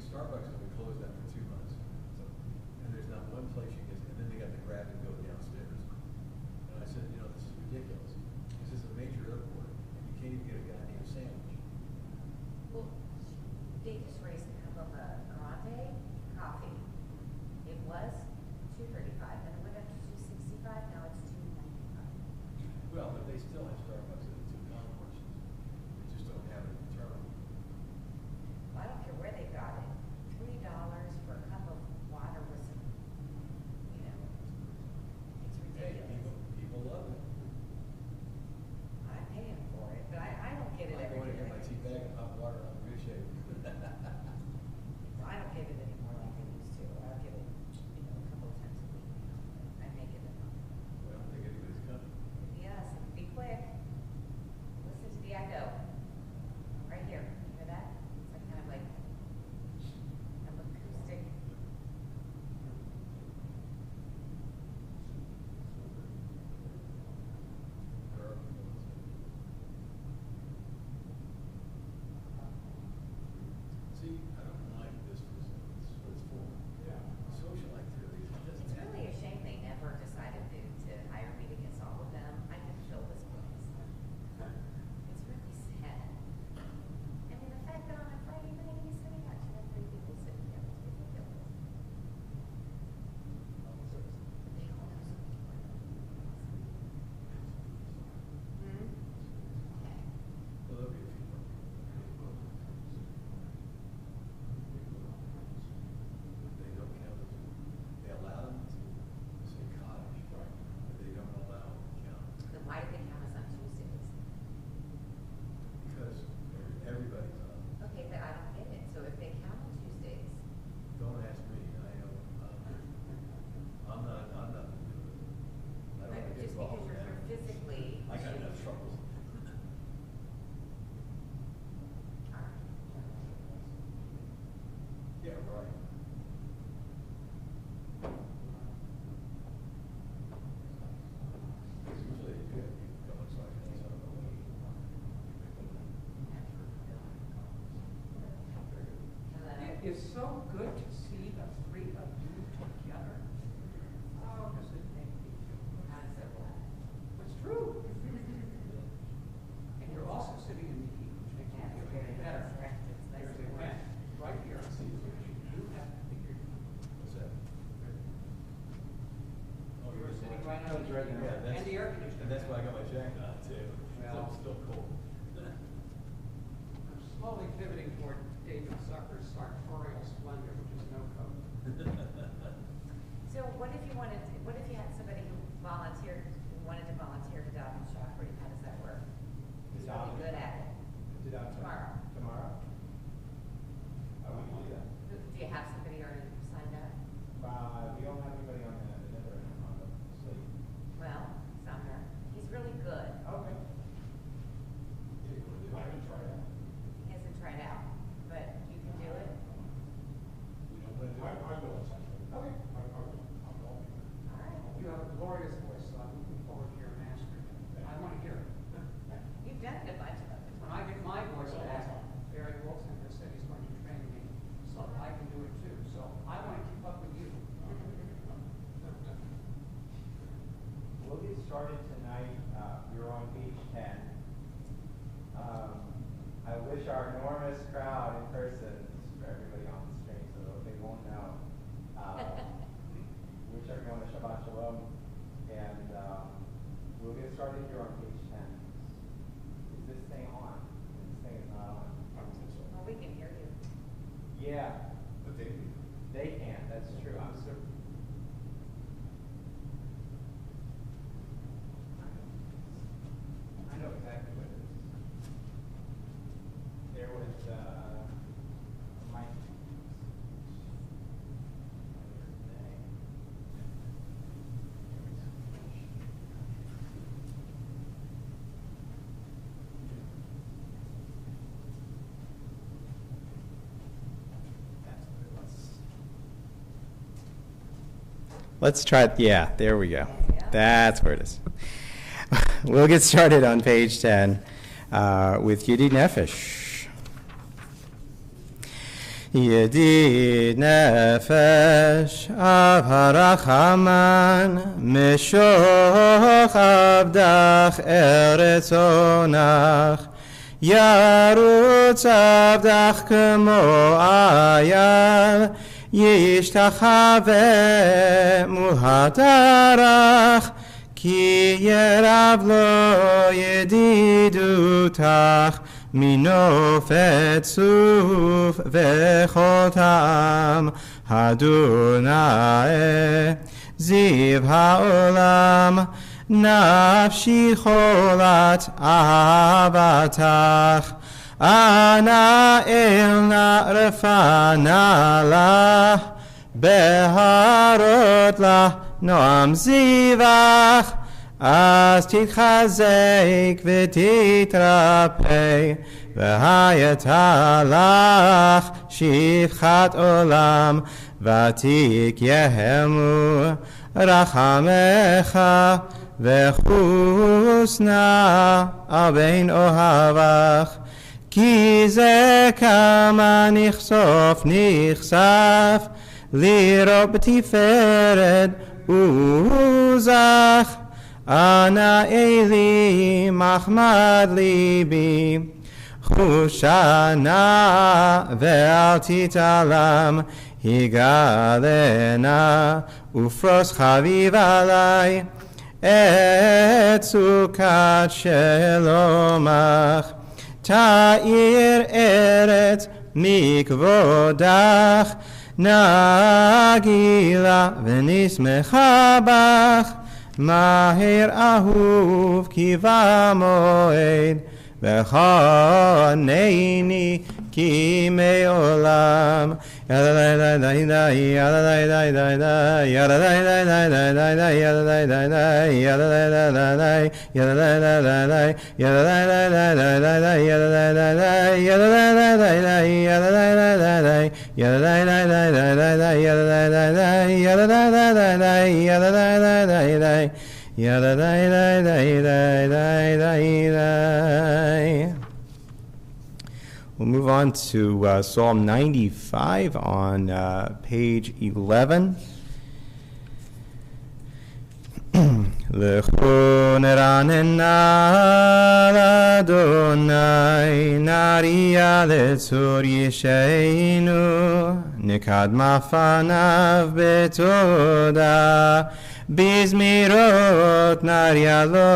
Starbucks will be closed down for 2 months. So, and there's not one place you can, and then they got the grab and go downstairs. And I said, you know, this is ridiculous. This is a major airport, and you can't even get a goddamn sandwich. Well, they just raised a cup of grande coffee. It was $2.35, then it went up to $2.65. Now it's $2.95. Well, but they still have Starbucks at the two concourses. They just don't have it in the terminal. Well, I don't care where they got it. $3 for a cup of water was, you know, it's Hey, ridiculous. people love it. I'm paying for it, but I don't get it I'm every going to day. get my tea bag and hot water. I'm in good shape. I don't get it anymore like I used to. I'll get it, you know, a couple of times a week now. I make it enough. Well, I don't think anybody's coming. Yes, be quick. Listen to the echo. Right here. You hear that? It's like kind of like an acoustic. See, I don't like this. This is what it's for. Yeah. Social activities. It doesn't It's have- really a shame they never decided to hire me to consult with them. I could fill this place. It's really sad. I mean, the fact that on a Friday night he's sitting out, you have 3 people sitting there, it's ridiculous. They all know so much more than me. Okay. Well, there'll be a few more. They don't count as, they allow them to say cottage, but they don't allow count. Then why do they count us on Tuesdays? Because everybody's on. Okay, but I don't get it. So if they count on Tuesdays, Don't ask me, I know, I'm not gonna do it. I don't but wanna get just involved because in you're that. physically. I got enough troubles. All right. Yeah, right. Because usually you have people coming, so I can tell them. Hello? It is so good to see the three of you together. Oh, does it make me feel good? I'm so glad. It's true. And you're also sitting in the heat, which makes me feel even better. It's nice There's and a warm. vent right here. You have to figure. What's that? Oh, You're sitting right Oh, on the, right there. Yeah, that's- and the air conditioner. And that's why I got my jacket on too. Well- It's still cold. I'm slowly pivoting toward David Zucker's sartorial splendor, which is no coat. So what if you had somebody who wanted to volunteer to dog and shop for you? How does that work? Who's really good at it? Tomorrow. Tomorrow? I would do that. Do you have somebody already signed up? We don't have anybody on the agenda right now on the slate. Well, Sumner, he's really good. Okay. I can try that. He hasn't tried out, but you can do it. We don't want to do it. I will essentially. Okay. I'll go. All right. You have a glorious voice, so I'm looking forward to your mastering it. I want to hear it. You've done it a bunch of them. When I get my voice back, Barry Wilson has said he's going to train me, so I can do it too. So I want to keep up with you. We'll get started tonight. You're on page 10. I wish our enormous crowd in person, for everybody on the screen, so they won't know. Wish everyone a Shabbat Shalom. And we'll get started here on page 10. Is this thing on? This thing is not on. Well, we can hear you. Yeah, But they can. That's true. I'm so. I know exactly what it is. There was Mike. Let's try it. Yeah, there we go. That's where it is. We'll get started on page 10 with Yudi Nefesh. ידיד נפש, אב הרחמן, משוך עבדך אל רצונך, ירוץ עבדך כמו אייל, ישתחווה מול הדרך, כי ירב לו ידידותך, מנופת צוף וכל טעם, אדוני זיו העולם, נפשי חולת אהבתך, אנא אל נא רפנה לך, בהרות לך נועם זיווך, אז תתחזק ותתרפא, והייתה לך שפחת עולם, ותיק יהמו רחמך, וחוסנה על בין אוהבך, כי זה כמה נכסף, לראות בתפארת עוזך, אנא אלי מחמד ליבי, חושנה ואל תתעלם, הגלנה ופרוס חביב עלי, את סוכת שלומך, תאיר ארץ מכבודך, נגילה ונשמחה בך, מהר אהוב כי במועד, וחונני כי מעולם. We'll move on to Psalm 95 on page 11. L'chon ranena Adonai, nariya letzor yesheinu, nikad mafanav betoda, bizmirot nariya lo,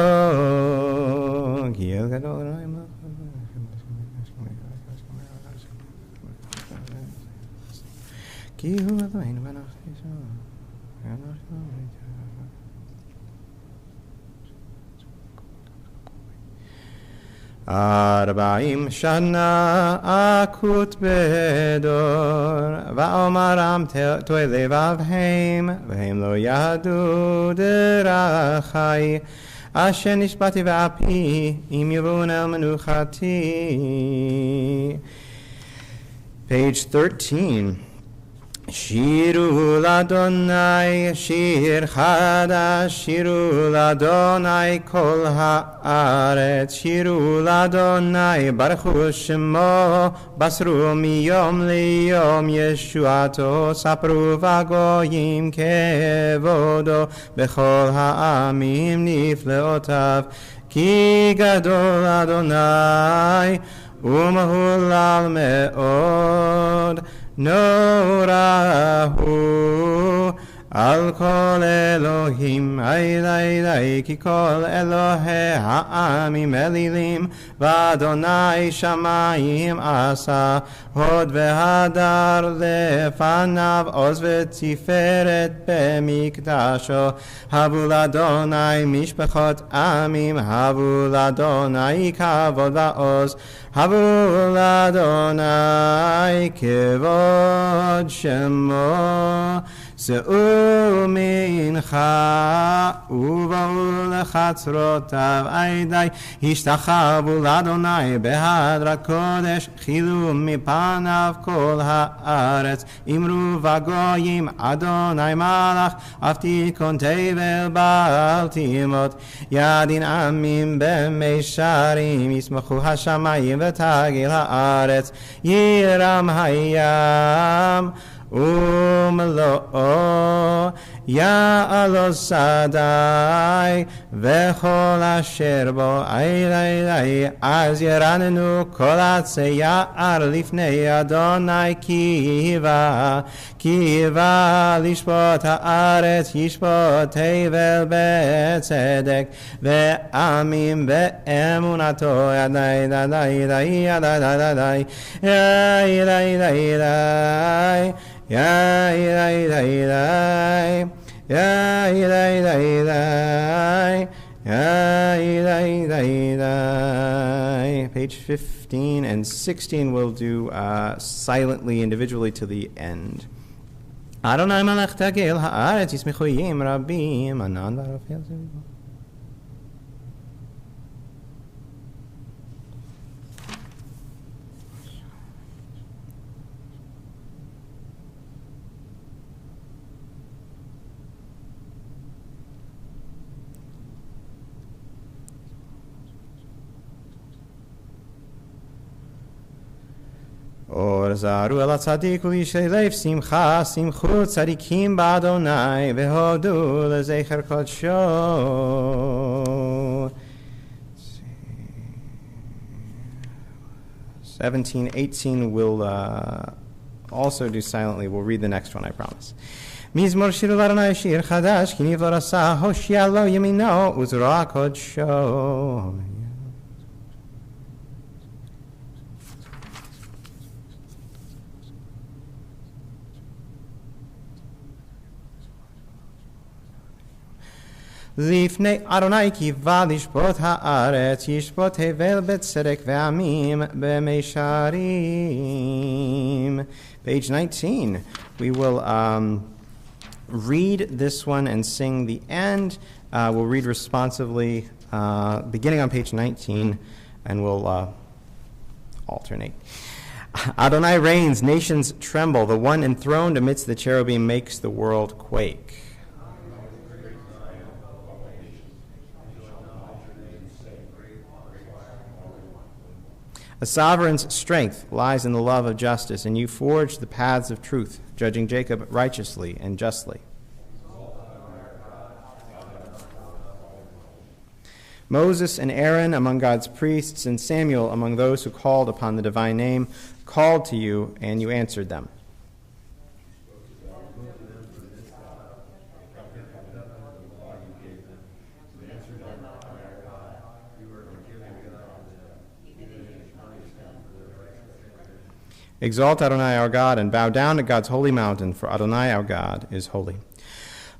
Gil gadol כי הוא אלוהינו ואנחנו ישראל. ארבעים שנה אקוט בדור, ואומרם תועי לבבהם, והם לא ידעו דרכי, אשר נשבעתי באפי, אם יבואון אל מנוחתי. Page 13. שירו לאדוני שיר חדש, שירו לאדוני כל הארץ, שירו לאדוני ברכו שמו, בסרו מיום ליום ישועתו, ספרו בגויים כבודו, בכל העמים נפלאותיו, כי גדול אדוני ומהולל מאוד, נורא הוא על כל אלוהים, אלי כי כל אלוהי העמים אלילים, ואדוני שמיים עשה, הוד והדר לפניו, עוז ותפארת במקדשו. הבו לאדוני משפחות עמים, הבו לאדוני כבוד ועוז, הבו לאדוני כבוד שמו. שאו מנחה ובואו לחצרותיו עדי השתחוו לאדוני בהדרת קודש חילו מפניו כל הארץ אמרו בגויים אדוני מלך אף תיכון תבל בל תימות ידין עמים במישרים ישמחו השמיים ותגיל הארץ ירם הים ומלואו יעלו שדי וכל אשר בו אילי אז ירננו כל עצי יער לפני אדוני כי בא לשפוט הארץ ישפוט תבל בצדק ועמים באמונתו ידי ידי ידי ידי ידי ידי Page 15 and 16 we'll do silently, individually to the end. Adonai melech tagil haaretz yismechuyim rabim anan v'arofel zevivah. Or zaru el tzadik u'yishleif simcha simchu tzadikim ba'Adonai v'hodu lezecher kodsho. 17, 18 we'll also do silently. We'll read the next one, I promise. Mizmor shiru l'Adonai shir chadash ki nivlo rasa hoshia lo yamino uzra kodsho. לפני אדוני כי בא לשפוט הארץ ישפוט הבל בצדק ועמים במישרים. Page 19. We will read this one and sing the end. We'll read responsively beginning on page 19 and we'll alternate. Adonai reigns, nations tremble. The one enthroned amidst the cherubim makes the world quake. A sovereign's strength lies in the love of justice, and you forge the paths of truth, judging Jacob righteously and justly. Moses and Aaron among God's priests, and Samuel among those who called upon the divine name, called to you, and you answered them. Exalt Adonai our God and bow down at God's holy mountain, for Adonai our God is holy.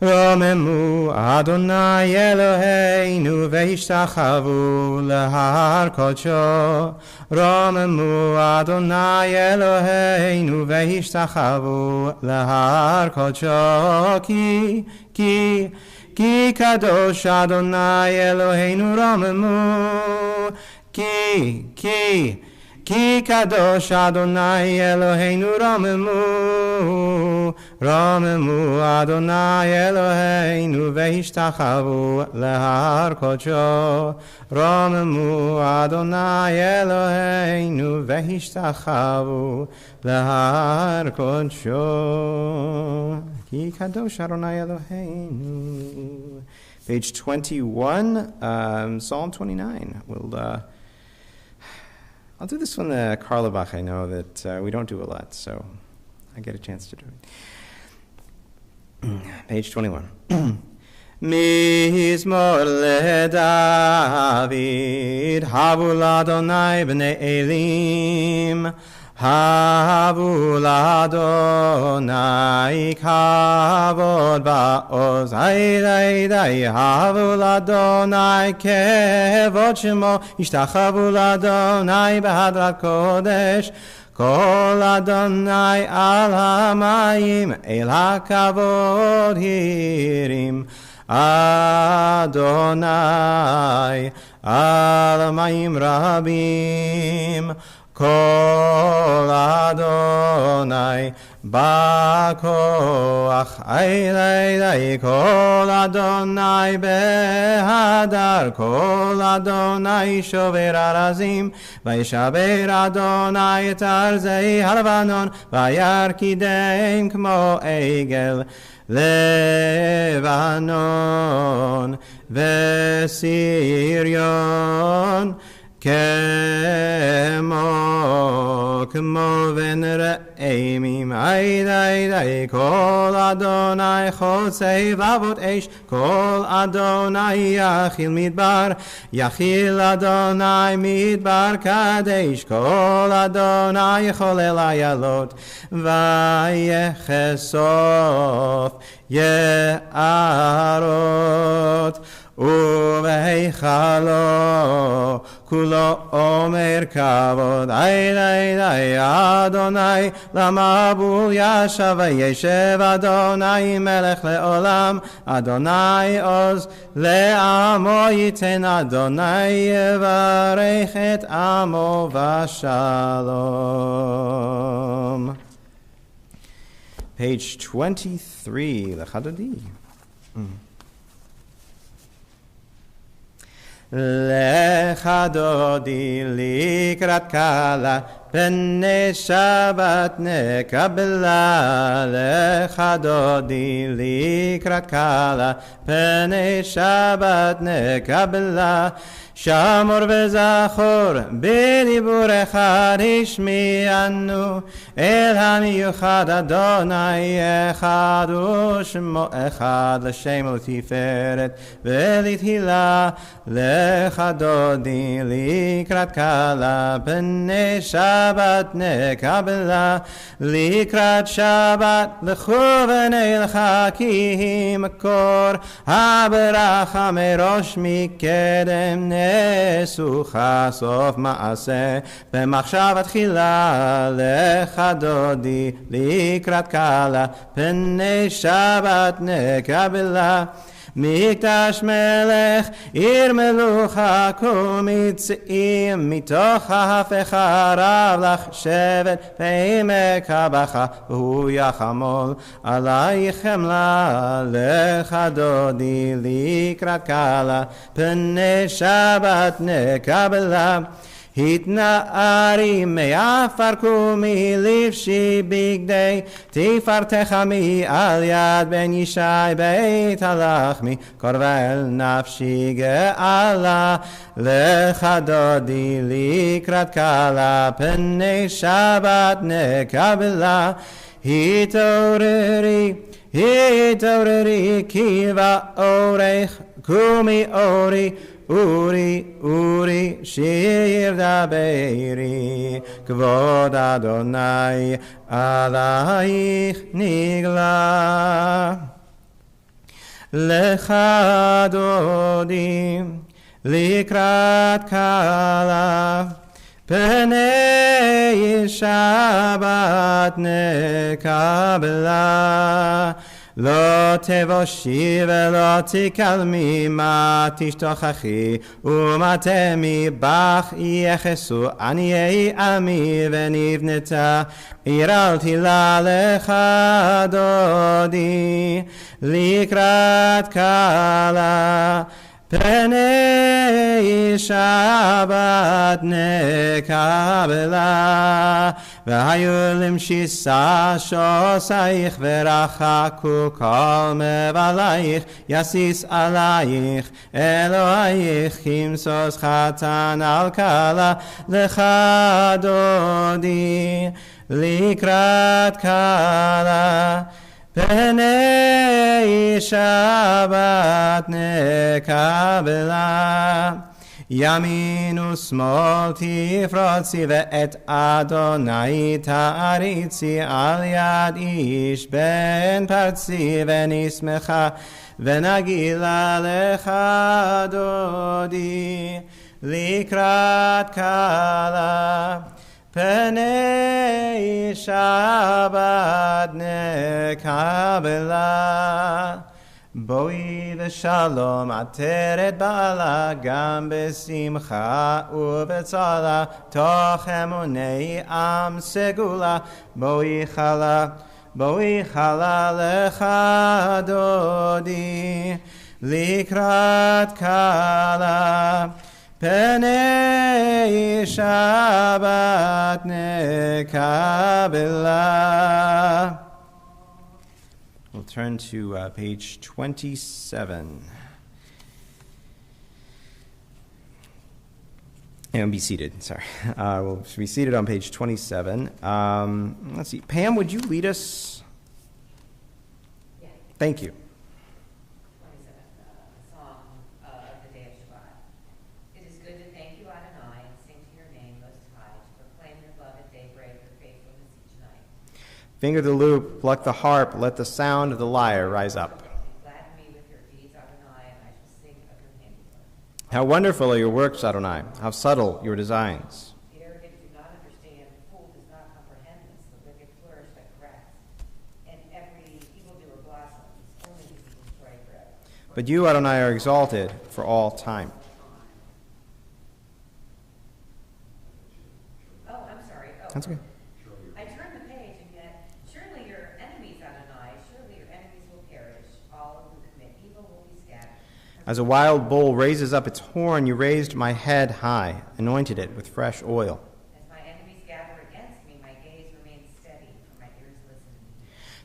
Romemu Adonai Eloheinu ve'ishtachavu lehar kodsho. Romemu Adonai Eloheinu ve'ishtachavu lehar kodsho. Ki kadosh Adonai Eloheinu romemu. Ki kadosh Adonai Eloheinu romemu Adonai Eloheinu ve'ishtachavu lehar kodsho. Romemu Adonai Eloheinu ve'ishtachavu lehar kodsho. Ki kadosh Adonai Eloheinu. Page 21, Psalm 29. I'll do this one, the Karlebach. I know that we don't do a lot, so I get a chance to do it. Page 21. Mizmor leDavid, havu l'Adonai b'nei Elim, Havu l'Adonai kavod va'oz. Haidai, havu l'Adonai kevod shemo. Ishtachavu l'Adonai behadrat kodesh. Kol Adonai al hamayim el hakavod hirim. Adonai al hamayim rabim. Kol Adonai bakoach. Aidai, Kol Adonai behadar. Kol Adonai shover arazim. Vayishaber Adonai et arzei halevanon. Vayarkideim kmo egel Levanon vesirion. Kemo venre'emim. Aidai, Kol Adonai chotzei vavot eish. Kol Adonai yachil midbar. Yachil Adonai midbar kadesh. Kol Adonai cholel ayalot. Vayechesof ye'arot. Uveichalo kulo omer kavod. Aidai, Adonai lamabul yashav. Yeshev Adonai melech leolam. Adonai oz le'amo yiten. Adonai yevarech et amo vashalom. Page 23, Lechadodi. Lecha dodi likrat kala pene Shabbat nekabela. Lecha dodi likrat kala pene Shabbat nekabela. Shamor vezachor bediburecha ishmi'anu. El hamiyuchad Adonai echad u'shmo echad l'shem l'tiferet v'lithilah. Lecha dodi likrat kala pene Shabbat nekabela. Likrat Shabbat lechu v'nei lecha ki makor haberacha merosh mikedem nesucha sof maaseh b'machshavat chila. Lecha dodi likrat kala pene Shabbat nekabela. Mikdash melech ir melucha kumitziim mitoch ha'hafecha rav lach shevet ve'imek habacha v'hu yachamol alaychem la. Lecha dodi likrat kala pene Shabbat nekabela. Hitna'ari me'afar kumi livshi bigdei. Tifartecha mi al yad ben Yishai beit halachmi. Korvel nafshi ge'ala. Lecha dodi likrat kala pene Shabbat nekabela. Hitoreri kiva orech kumi ori. Uri, shir daberi, kvod Adonai alayich nigla. Lecha dodi likrat kala pene Shabbat nekabela. Lo tevoshi velo tikalmi ma tishtochachi umatemi bach yechesu aniei ami venivneta iralti la lecha dodi likrat kala pene Shabbat nekabela. V'hayulim shisa shosaich v'rachaku kol mevalayich yasis alayich Elohayich kimsos chatan al kala. Lecha dodi likrat kala pene Shabbat nekabela. ימין ושמאל תפרוצי ואת אדוני תעריצי על יד איש בן פרצי ונשמחה ונגילה לך דודי לקראת קלה פני שבת נקבלה בואי ושלום עטרת בעלה גם בשמחה ובצלה תוך אמוני עם סגולה בואי חלה לך דודי לקראת קלה פני שבת נקבלה. We'll turn to page 27. And be seated, sorry. We'll be seated on page 27. Let's see. Pam, would you lead us? Yeah. Thank you. 27th song of the day of Shabbat. It is good to thank you, Adonai, and sing to your name most high, to proclaim your love at daybreak, your faithfulness each night. Finger the lute, pluck the harp, let the sound of the lyre rise up. Gladden me with your deeds, Adonai, and I shall sing of your handiwork. How wonderful are your works, Adonai. How subtle your designs. The arrogant do not understand, the fool does not comprehend this. The wicked flourish like grass, and every evildoer blossoms, only to be destroyed forever. But you, Adonai, are exalted for all time. Oh, I'm sorry. Oh. That's okay. I turned the page, and yet, surely your enemies, Adonai, surely your enemies will perish. All who commit evil will be scattered. As a wild bull raises up its horn, you raised my head high, anointed it with fresh oil. As my enemies gather against me, my gaze remains steady, for my ears listen.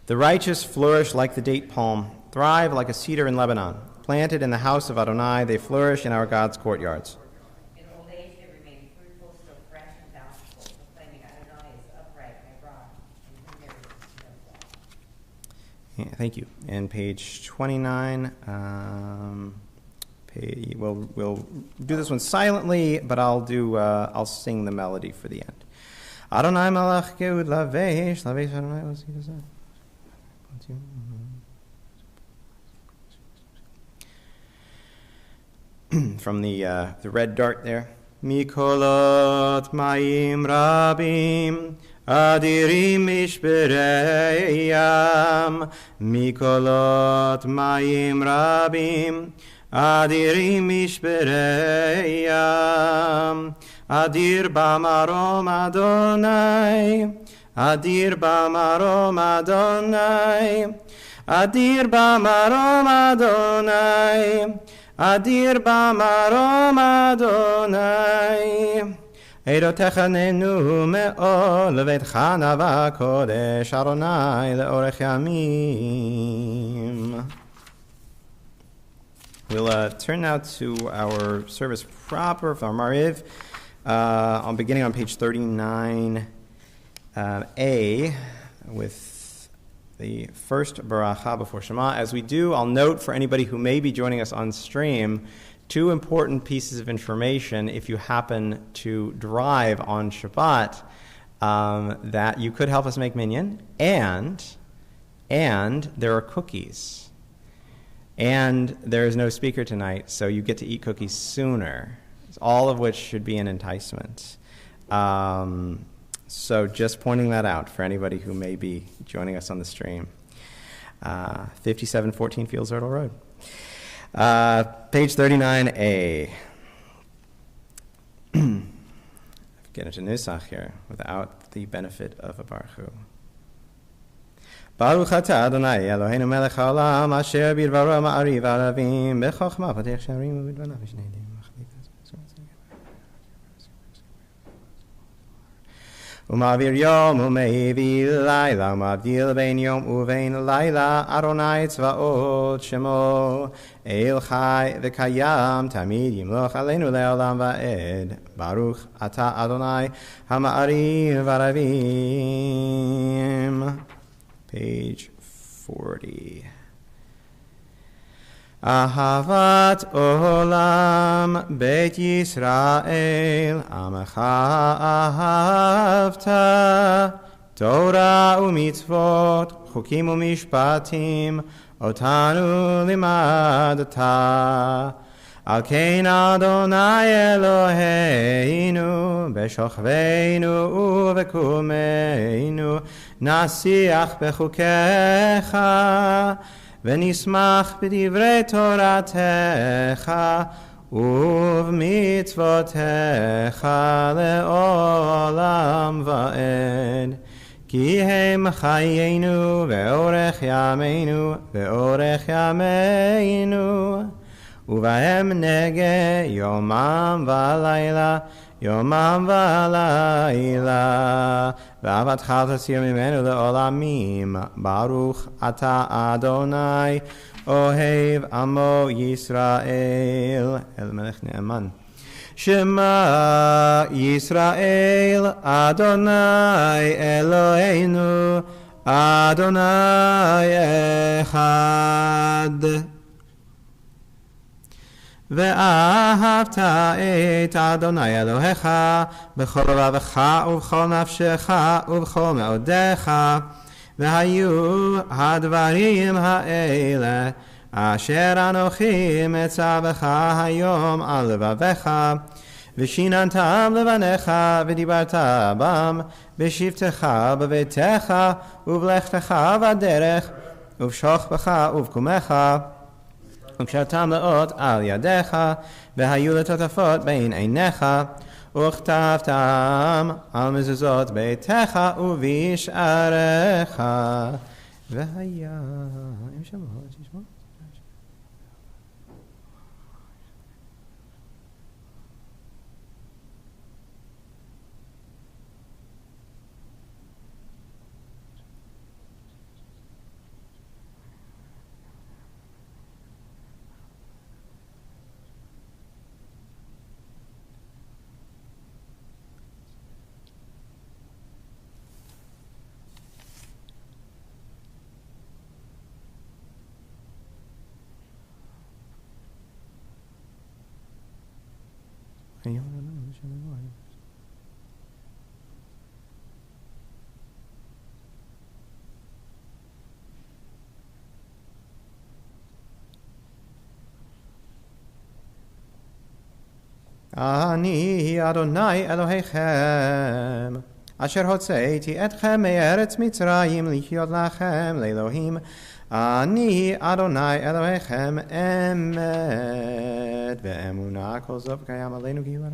The righteous flourish like the date palm, thrive like a cedar in Lebanon. Planted in the house of Adonai, they flourish in our God's courtyards. In old age they remain fruitful, still fresh and bountiful, proclaiming Adonai is upright, my rock, in whom there is no flaw. Yeah, thank you. And page 29. We'll do this one silently, but I'll sing the melody for the end. Adonai malach geud lavesh Adonai osir. From the red dart there. Mikolot mayim rabim adirim mishbereyam. Mikolot mayim rabim adirim mishbereyam. Adir bamarom Adonai. Adir bamarom Adonai. Adir bamarom Adonai. Adir bamarom Adonai. Eirotechanenu me'ol levetcha nava kodesh Adonai le'orech yamim. We'll turn now to our service proper from our Mariv, beginning on page 39A, with the first baracha before Shema. As we do, I'll note for anybody who may be joining us on stream, two important pieces of information if you happen to drive on Shabbat, that you could help us make minyan, and there are cookies. And there is no speaker tonight, so you get to eat cookies sooner, all of which should be an enticement. So just pointing that out for anybody who may be joining us on the stream. 5714 Fields Erdel Road. Page 39A. Get into Nusach here without the benefit of a Baruch Hu. Baruch atah Adonai Eloheinu melech haolam asher bidvaro ma'ariv aravim b'chochma patech sharim u'bidvanav v'shneidim. Umavir yom umevi laila umavdil bein yom uvein laila Adonai tzvaot shemo el chai v'kayam tamid yimloch aleinu le'olam va'ed Baruch atah Adonai hama'ariv aravim. Page 40. אהבת עולם בית ישראל, עמך אהבת, תורה ומצוות, חוקים ומשפטים, אותנו לימדת. על כן אדוני אלוהינו, בשוכבנו ובקומנו, נשיח בחוקיך, ונשמח בדברי תורתך, ובמצוותיך לעולם ועד. כי הם חיינו ואורך ימינו ואורך ימינו, ובהם נגה יומם ולילה, יומם ולילה. ואהבתך תסיר ממנו לעולמים. ברוך אתה אדוני אוהב עמו ישראל. אל מלך נאמן. שמע ישראל אדוני אלוהינו אדוני אחד. ואהבת את אדוני אלוהיך בכל לבבך ובכל נפשך ובכל מאודיך. והיו הדברים האלה אשר אנוכי מצווך היום על לבביך, ושיננתם לבניך ודיברת בם בשבתך בביתך ובלכתך בדרך ובשוכבך ובקומך, וקשרתם לאות על ידיך, והיו לטוטפות בין עיניך, וכתבתם על מזוזות ביתך ובשעריך. והיה, אם שמות, תשמעו. אני אדוני אלוהיכם, אשר הוצאתי אתכם מארץ מצרים לחיות לכם לאלוהים. אני אדוני אלוהיכם אמת ואמונה, כל זאת קיים עלינו גילוי.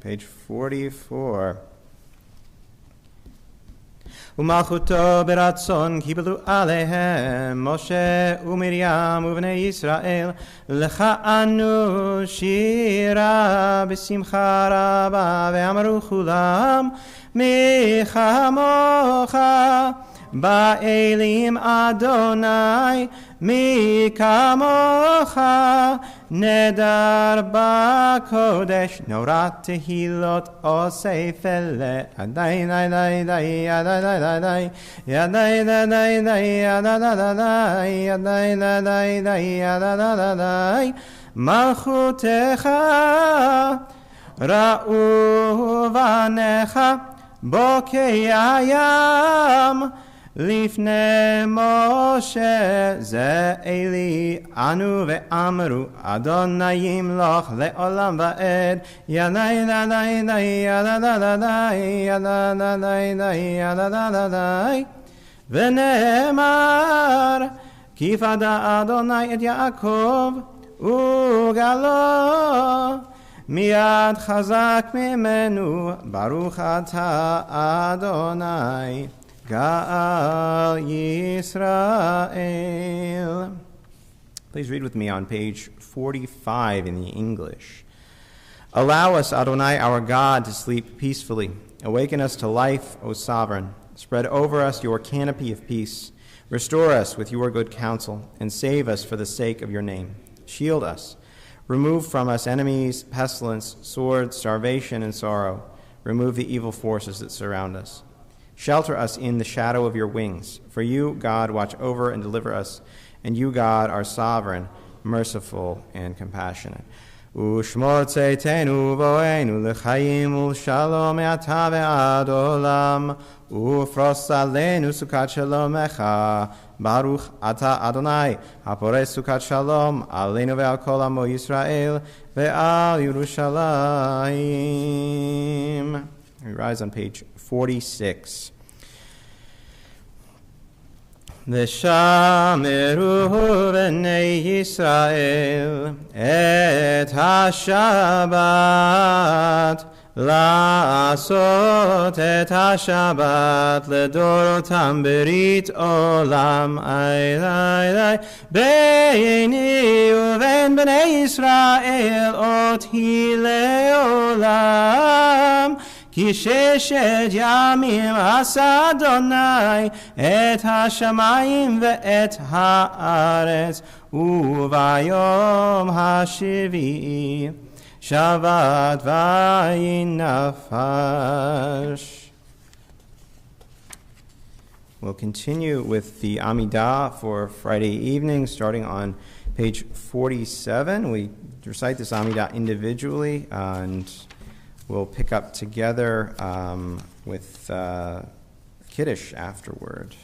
Page 44. ומלכותו ברצון קיבלו עליהם משה ומרים ובני ישראל, לכנו שירה בשמחה רבה, ואמרו כולם מי כמוך באלים אדוני, מי כמוך נדר בקודש, נורת תהילות אוסף אלה. ידי די די די ידי די די די ידי די די די מלכותך ראו בניך בוקע ים לפני משה. זה אלי אנו ואמרו אדוני ימלוך לעולם ועד. ידי די די ידי די ונאמר כי פדה אדוני את יעקב וגלו מיד חזק ממנו. ברוך אתה אדוני גאל ישראל. Please read with me on page 45 in the English. Allow us, Adonai, our God, to sleep peacefully. Awaken us to life, O Sovereign. Spread over us your canopy of peace. Restore us with your good counsel, and save us for the sake of your name. Shield us. Remove from us enemies, pestilence, sword, starvation, and sorrow. Remove the evil forces that surround us. Shelter us in the shadow of your wings. For you, God, watch over and deliver us, and you, God, are sovereign, merciful, and compassionate. Ushmor tzeitenu vo'enu l'chaim u'shalom me'ata ve'ad olam u'fros aleinu sukat shalomecha Baruch ata Adonai hapores sukat shalom aleinu ve'al kol amo Yisrael ve'al Yerushalayim. We rise on page 46. V'shameru b'nei Yisrael et ha-Shabbat la'asot et ha-Shabbat ledorotam berit olam ay beini uven b'nei Yisrael oti le'olam כי ששת ימים עשה אדוני את השמיים ואת הארץ וביום השביעי שבת וינפש. We'll continue with the Amidah for Friday evening, starting on page 47. We recite this Amidah individually, and we'll pick up together with Kiddush afterward.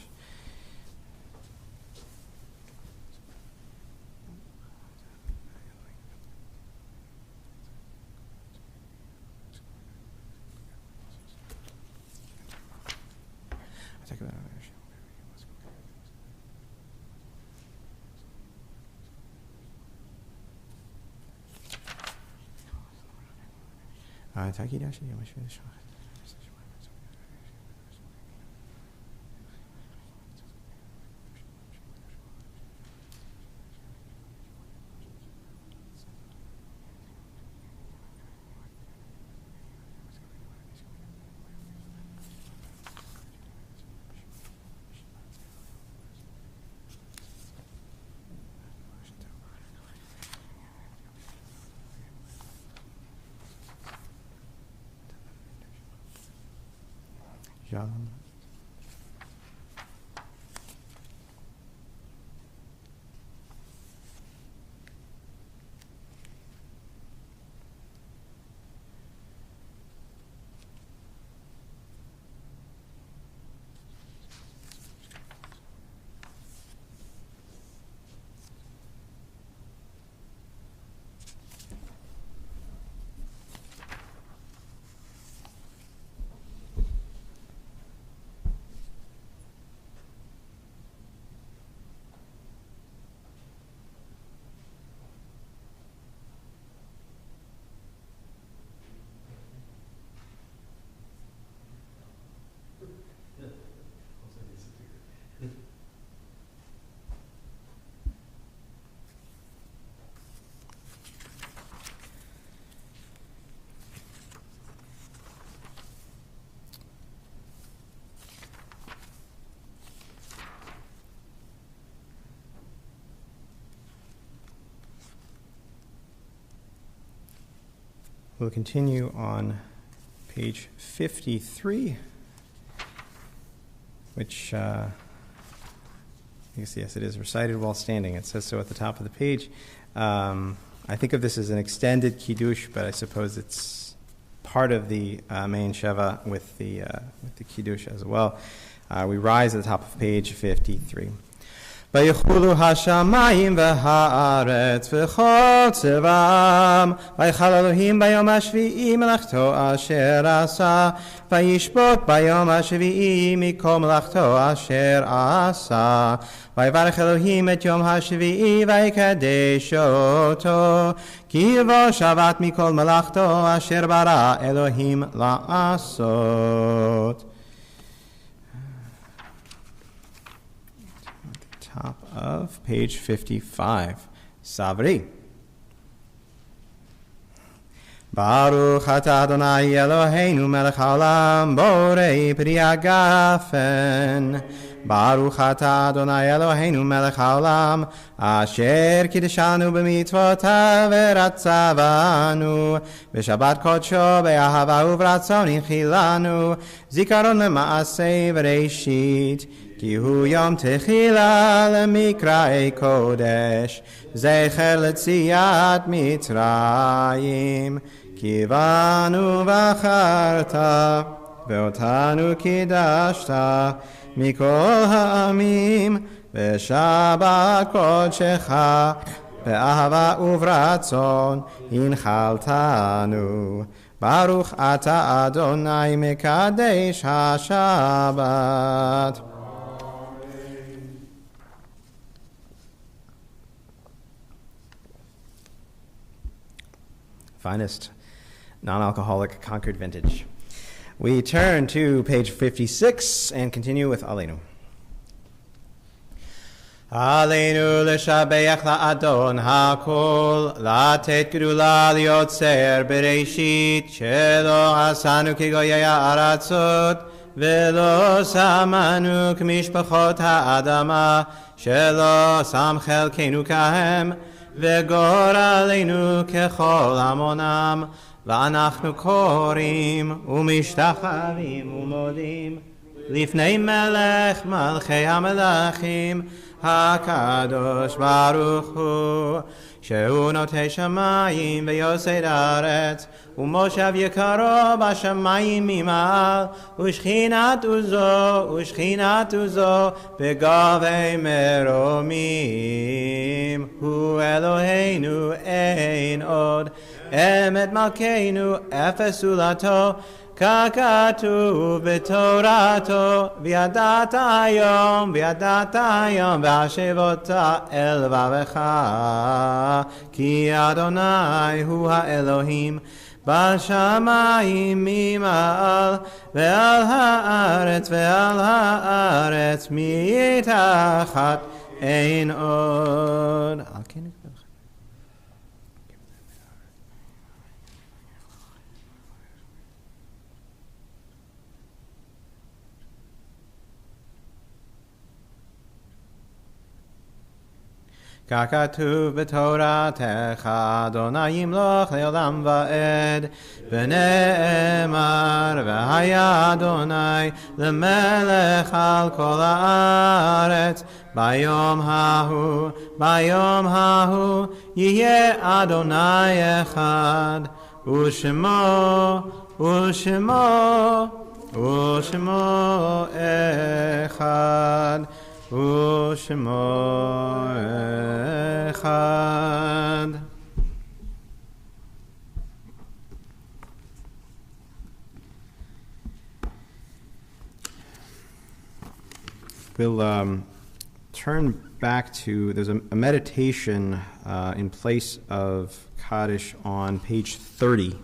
Shalom. We'll continue on page 53, which, yes, it is recited while standing. It says so at the top of the page. I think of this as an extended Kiddush, but I suppose it's part of the main Sheva with the Kiddush as well. We rise at the top of page 53. ויחולו השמיים והארץ וכל צבאם ויחל אלוהים ביום השביעי מלאכתו אשר עשה וישפוט ביום השביעי מכל מלאכתו אשר עשה ויברך אלוהים את יום השביעי ויקדש אותו כי בו שבת מכל מלאכתו אשר ברא אלוהים לעשות. Top of page 55. Savri. Baruch atah Adonai Eloheinu melech haolam borei pri hagafen. Baruch atah Adonai Eloheinu melech haolam asher kiddushanu b'mitzvotav v'ratzavanu v'shabbat kodsho be'ahava uvratzon inchilanu zikaron lema'asei v'reishit ki hu yom techila lemikra'ei kodesh zecher letziat mitzrayim כי בנו בחרת ואותנו קידשת מכל העמים בשבת קודשך באהבה וברצון הנחלתנו ברוך אתה אדוני מקדש השבת. Finest non-alcoholic Concord vintage. We turn to page 56 and continue with Aleinu. Aleinu l'shabeach la'adon ha'kol latet gedula liotzer bereishit shelo asanu kigoyei ha'aratzot velo samanu k'mishpachot ha'adama shelo sam chelkeinu kahem וגורלנו ככל המונם ואנחנו קוראים ומשתחווים ומודים לפני מלך מלכי המלכים הקדוש ברוך הוא שהוא נוטה שמיים ויוסד הארץ ומושב יקרו בשמיים ממעל ושכינת עוזו בגבי מרומים הוא אלוהינו אין עוד אמת מלכנו אפס עולתו ככתוב בתורתו וידעת היום והשבות אל לבבך כי אדוני הוא האלוהים בשמיים ממעל ועל הארץ מתחת אין עוד. ככתוב בתורתך אדוני ימלוך לעולם ועד ונאמר והיה אדוני למלך על כל הארץ ביום ההוא יהיה אדוני אחד ושמו אחד ושמו אחד. We'll turn back to, there's a meditation in place of Kaddish on page 30.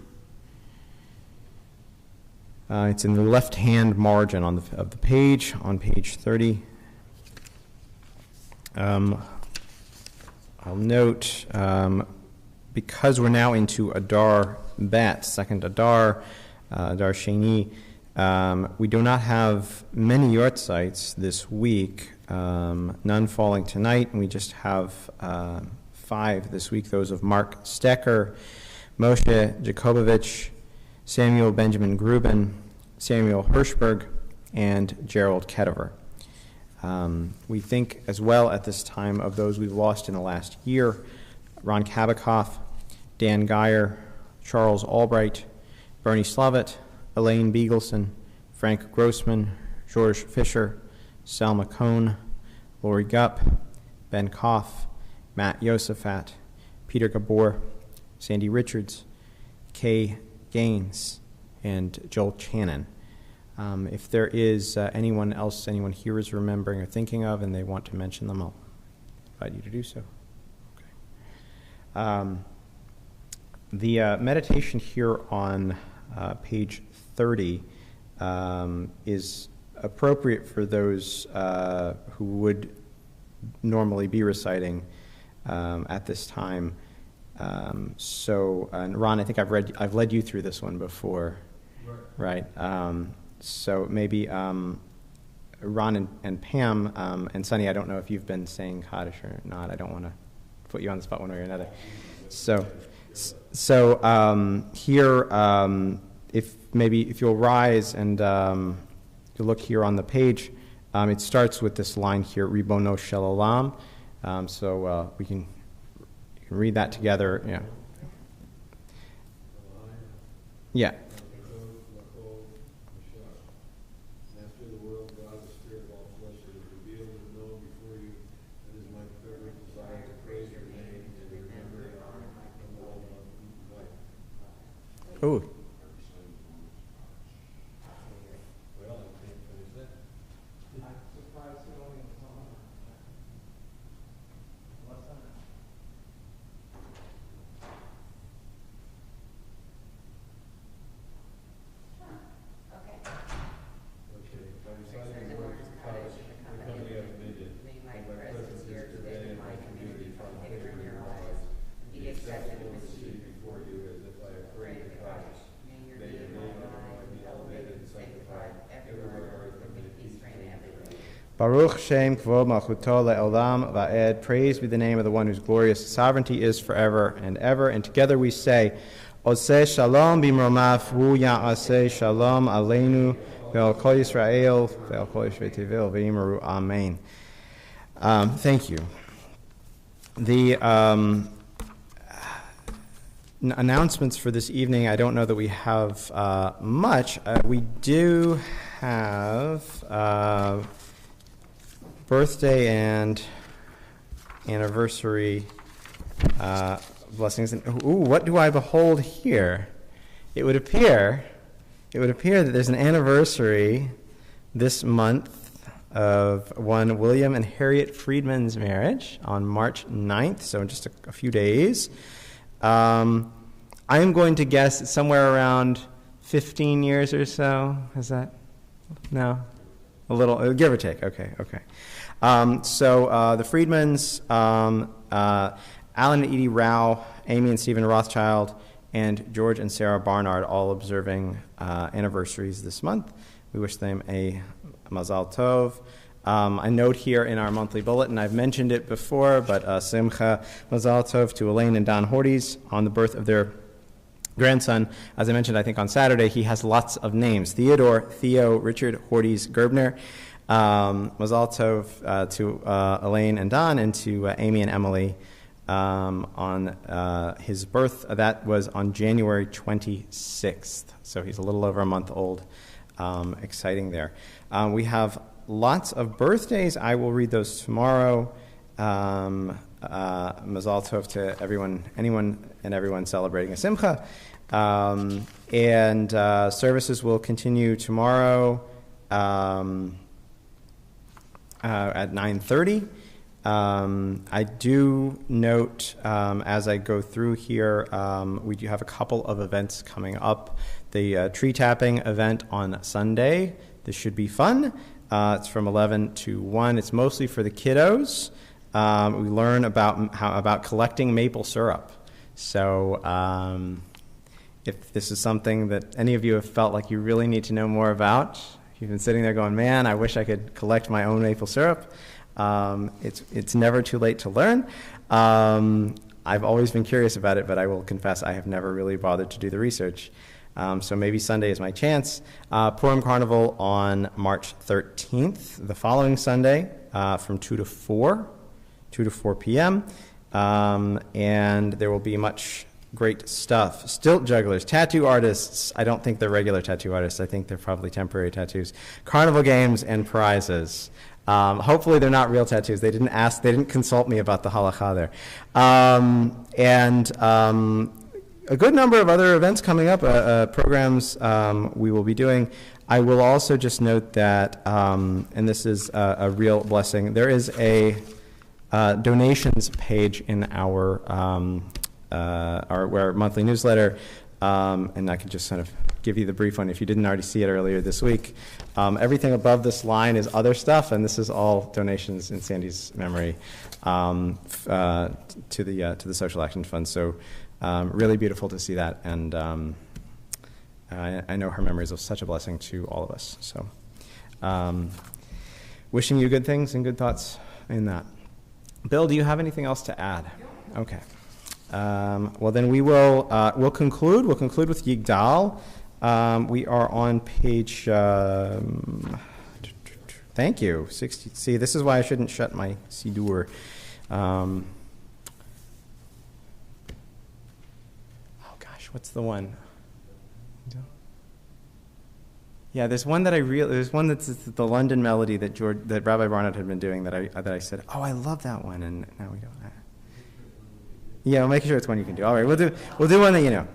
It's in the left-hand margin of the page, on page 30. I'll note, because we're now into Adar Bet, second Adar, Adar Sheni, we do not have many yortzites this week, none falling tonight, and we just have 5 this week, those of Mark Stecker, Moshe Jacobovich, Samuel Benjamin Gruben, Samuel Hirschberg, and Gerald Ketover. We think as well at this time of those we've lost in the last year: Ron Kabikoff, Dan Geyer, Charles Albright, Bernie Slavitt, Elaine Beagleson, Frank Grossman, George Fisher, Selma Cohn, Lori Gupp, Ben Koff, Matt Yosefat, Peter Gabor, Sandy Richards, Kay Gaines, and Joel Channon. If there is anyone here is remembering or thinking of and they want to mention them, I'll invite you to do so. Okay. The meditation here on page 30 is appropriate for those who would normally be reciting at this time. And Ron, I think I've led you through this one before, right? So maybe Ron and Pam and Sunny, I don't know if you've been saying Kaddish or not. I don't want to put you on the spot one way or another. So here, if you'll rise and you look here on the page, it starts with this line here, Ribono Shel Olam. So you can read that together. Yeah. Yeah. Master of the world, God, the Spirit of all flesh, it is revealed and known before you. It is my fervent desire to praise your name and remember and honor from all of life. Ooh. Well, I can't finish that. I'm surprised it only was on. What's that? Okay. Okay, by reciting the words of Kaddish, the company of Minyan, May my and my presence here today in my community find favor in your eyes, and be accepted and received before you as if I have prayed the Kaddish. May your May your name name on high be elevated and sanctified everywhere on earth, and may peace reign everywhere. Baruch Shem Kvod Malchuto Le'olam Va'ed. Praise be the name of the one whose glorious sovereignty is forever and ever. And together we say, Oseh Shalom Bimromav Hu Ya'aseh Shalom Aleinu Ve'al Kol Yisrael Ve'al Kol Yishvei Tevel Ve'yimaru. Amen. Thank you. The announcements for this evening, I don't know that we have much. We do have birthday and anniversary blessings. And, what do I behold here? It would appear that there's an anniversary this month of one William and Harriet Friedman's marriage on March 9th, so in just a few days. I'm going to guess it's somewhere around 15 years or so. Is that? No? A little, give or take. Okay. So the Friedmans, Alan and Edie Rao, Amy and Stephen Rothschild, and George and Sarah Barnard all observing anniversaries this month. We wish them a Mazal Tov. I note here in our monthly bulletin, I've mentioned it before, but Simcha Mazal Tov to Elaine and Don Horties on the birth of their grandson. As I mentioned, I think on Saturday, he has lots of names. Theodore, Theo, Richard, Horties, Gerbner. Mazal Tov to Elaine and Don, and to Amy and Emily on his birth. That was on January 26th, so he's a little over a month old. Exciting there. We have lots of birthdays. I will read those tomorrow. Mazal Tov to anyone and everyone celebrating a Simcha. And services will continue tomorrow at 9:30. I do note as I go through here, we do have a couple of events coming up. The tree tapping event on Sunday. This should be fun. It's from 11 to 1. It's mostly for the kiddos. We learn about collecting maple syrup. So if this is something that any of you have felt like you really need to know more about, if you've been sitting there going, man, I wish I could collect my own maple syrup, it's never too late to learn. I've always been curious about it, but I will confess I have never really bothered to do the research. So maybe Sunday is my chance. Purim Carnival on March 13th, the following Sunday, from 2 to 4 p.m. And there will be much great stuff. Stilt jugglers, tattoo artists. I don't think they're regular tattoo artists. I think they're probably temporary tattoos. Carnival games and prizes. Hopefully they're not real tattoos. They didn't consult me about the halakha there. And a good number of other events coming up, programs we will be doing. I will also just note that, and this is a real blessing, there is a donations page in our monthly newsletter. And I can just sort of give you the brief one if you didn't already see it earlier this week. Everything above this line is other stuff, and this is all donations in Sandy's memory to the Social Action Fund. So really beautiful to see that, and I know her memory is such a blessing to all of us. So wishing you good things and good thoughts in that. Bill, do you have anything else to add? Okay. Well, then we'll conclude. We'll conclude with Yigdal. We are on page, thank you, 60. See, this is why I shouldn't shut my Sidur. Oh gosh, what's the one? Yeah, there's one that there's one that's the London melody that Rabbi Barnett had been doing that I said, oh, I love that one, and now we don't. Yeah, we'll make sure it's one you can do. All right, we'll do one that you know.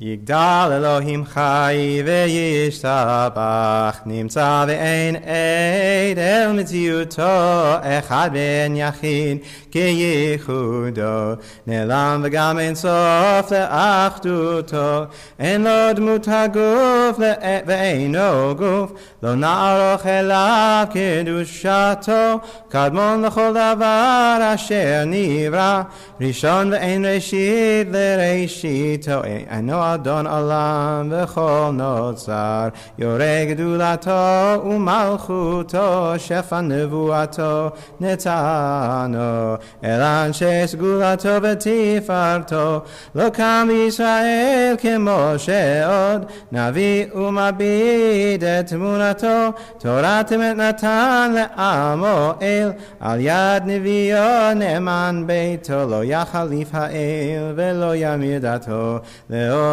Yigdal Elohim Chai ve'yishtabach nimtza ve'ein eid el mitziuto echad ben yachid keyichudo ne'lam v'gam ein sof le'achduto en lo dmut haguf ve'eino guf lo na'aroch elav kedushato kadmon l'chol davar asher nivra rishon ve'ein reshit le'reshito. I know Adon Olam v'chol notzar yoreh gedulato u'malchuto shefa nevuato netano elan shesgulato v'tifarto lo kam Yisrael kemo she'od navi u'mabid et tmunato Torah temet natan le'amo el al yad nevio ne'eman beito lo yachalif ha'el ve'lo yamir dato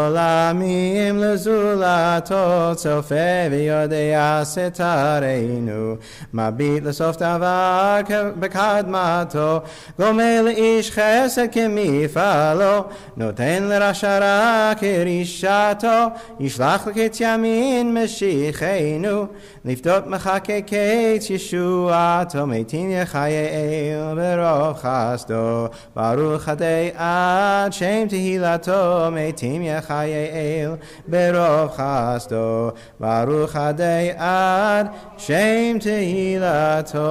Olamim lezulato tzofe v'yodea setareinu mabit lesof davar bekadmato gomel ish chesed kemifalo noten lerashara kerishato yishlach l'ket yamin meshichenu liftot mechake ket yeshuato meitin yechaye'el berov chasdo baruch hadei ad shem tehilato meitin Yechaye'el berov chasdo baruch hadei ad shem tehilato.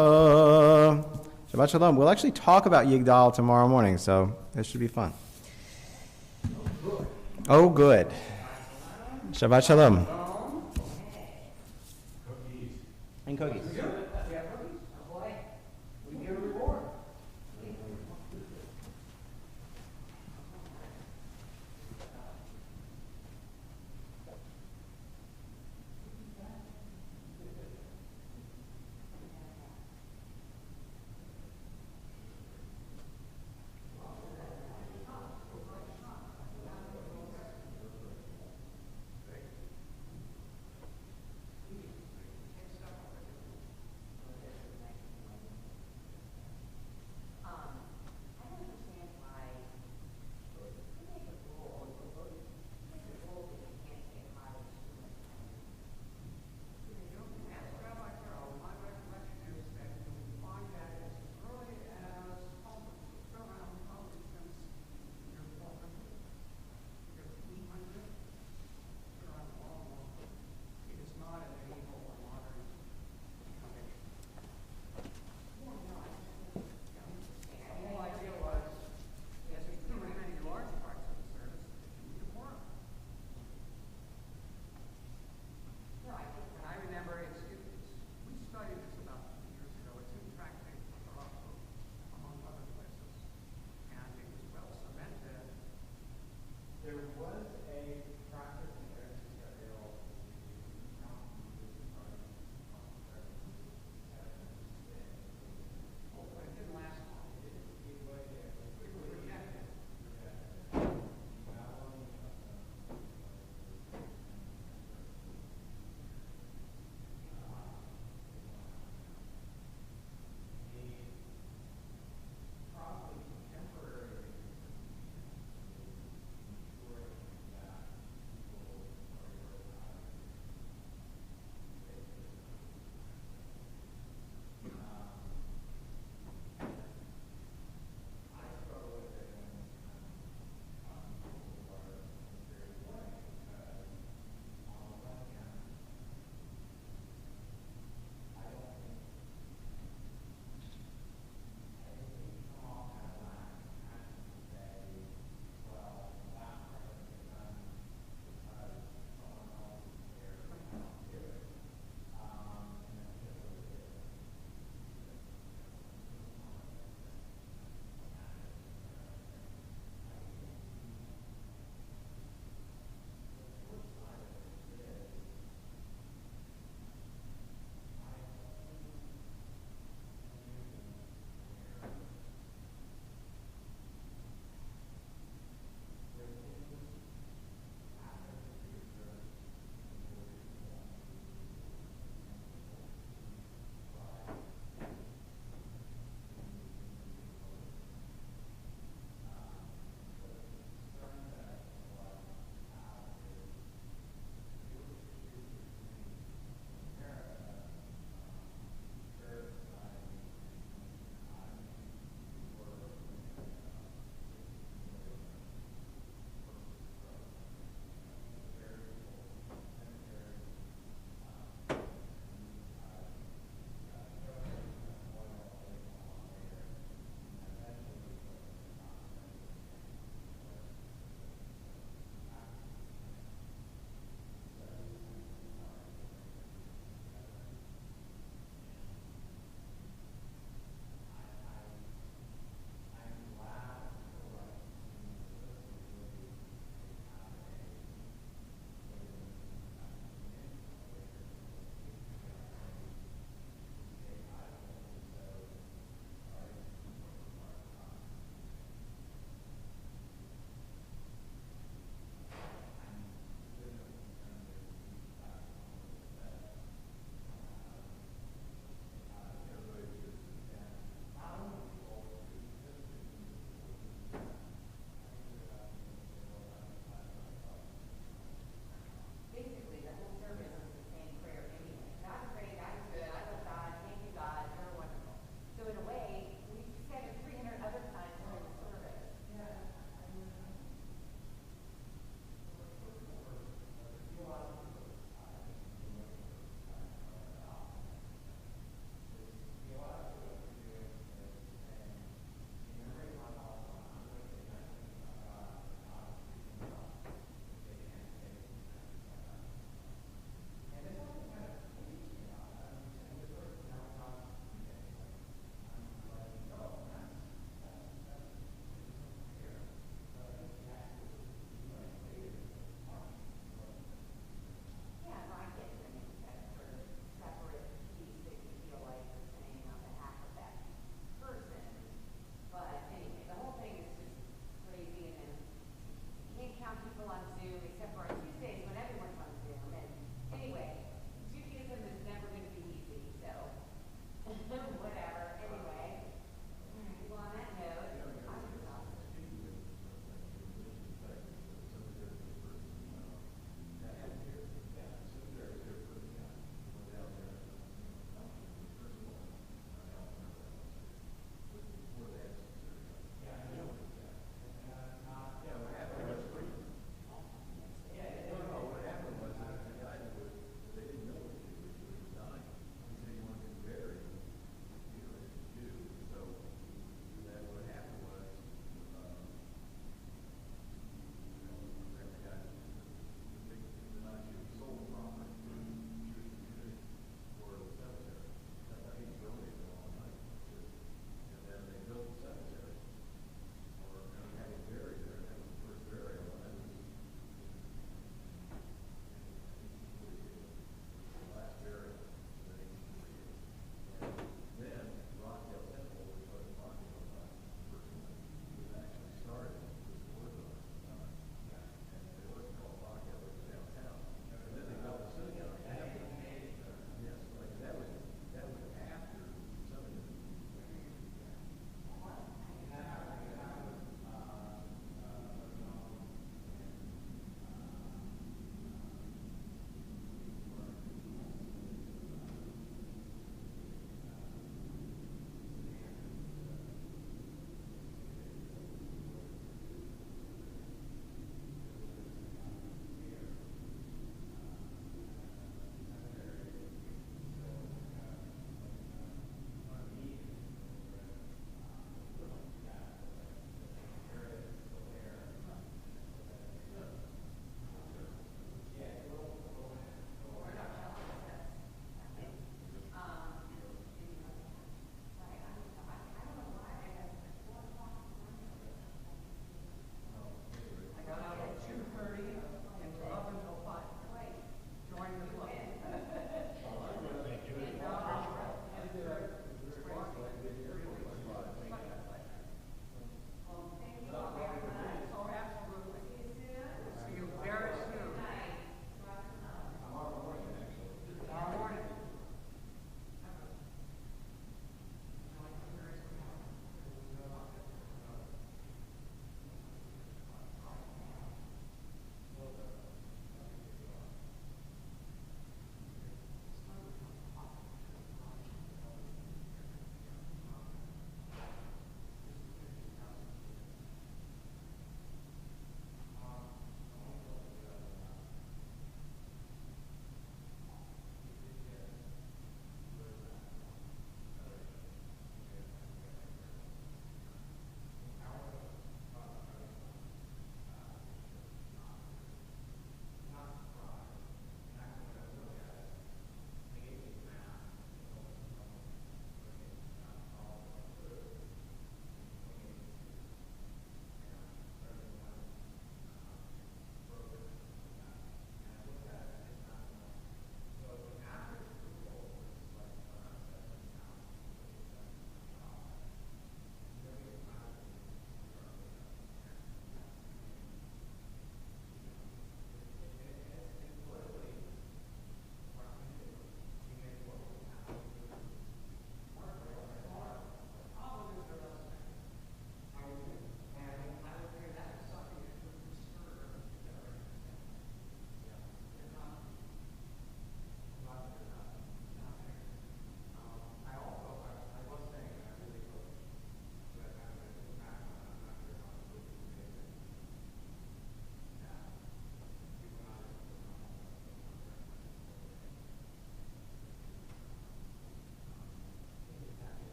Shabbat shalom. We'll actually talk about Yigdal tomorrow morning, so this should be fun. Oh, good. Shabbat shalom. And cookies.